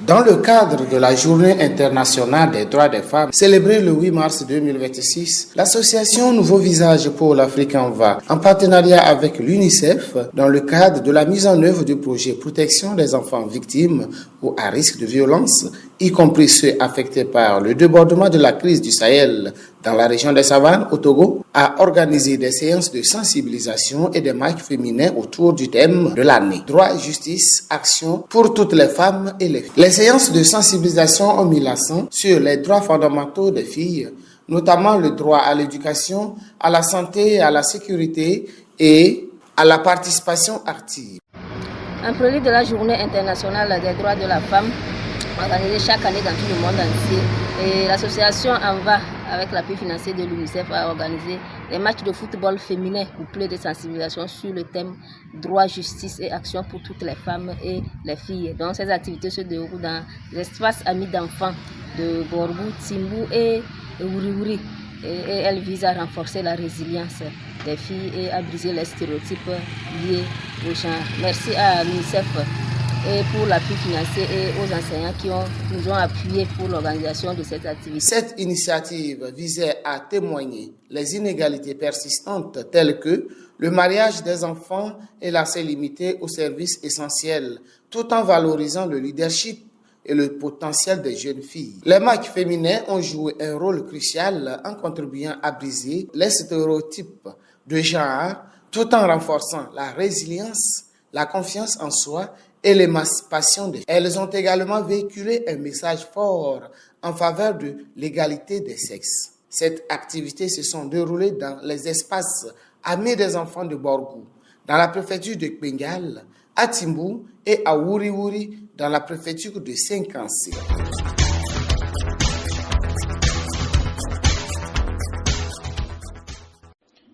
Dans le cadre de la Journée internationale des droits des femmes, célébrée le 8 mars 2026, l'association Nouveau Visage pour l'Afrique en va, en partenariat avec l'UNICEF, dans le cadre de la mise en œuvre du projet Protection des enfants victimes ou à risque de violence, y compris ceux affectés par le débordement de la crise du Sahel dans la région des Savanes au Togo, a organisé des séances de sensibilisation et des marches féminins autour du thème de l'année. Droit, justice, action pour toutes les femmes et les filles. Les séances de sensibilisation ont mis l'accent sur les droits fondamentaux des filles, notamment le droit à l'éducation, à la santé, à la sécurité et à la participation active. Un produit de la Journée internationale des droits de la femme, organisée chaque année dans tout le monde entier, et l'association ENVA, avec l'appui financier de l'UNICEF, a organisé des matchs de football féminin couplés de sensibilisation sur le thème droit, justice et action pour toutes les femmes et les filles. Donc ces activités se déroulent dans les espaces amis d'enfants de Borgou, Timbou et Wuri-Wuri. Et elles visent à renforcer la résilience des filles et à briser les stéréotypes liés au genre. Merci à l'UNICEF et pour l'appui financier et aux enseignants qui nous ont appuyés pour l'organisation de cette activité. Cette initiative visait à témoigner les inégalités persistantes telles que le mariage des enfants et l'accès limité aux services essentiels, tout en valorisant le leadership et le potentiel des jeunes filles. Les marques féminines ont joué un rôle crucial en contribuant à briser les stéréotypes de genre, tout en renforçant la résilience, la confiance en soi et l'émancipation des filles. Elles ont également véhiculé un message fort en faveur de l'égalité des sexes. Cette activité se sont déroulées dans les espaces amis des enfants de Borgou, dans la préfecture de Kpengal, à Timbou et à Wuri-Wuri, dans la préfecture de Senkansé.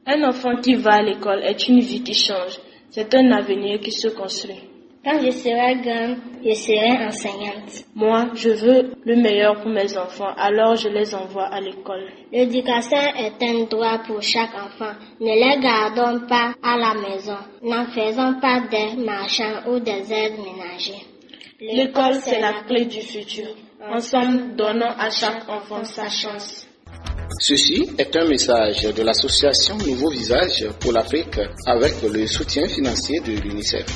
Un enfant qui va à l'école est une vie qui change. C'est un avenir qui se construit. Quand je serai grande, je serai enseignante. Moi, je veux le meilleur pour mes enfants, alors je les envoie à l'école. L'éducation est un droit pour chaque enfant. Ne les gardons pas à la maison. N'en faisons pas des marchands ou des aides ménagers. L'école, c'est la clé du futur. Ensemble, donnons à chaque enfant sa chance. Ceci est un message de l'association Nouveau Visage pour l'Afrique avec le soutien financier de l'UNICEF.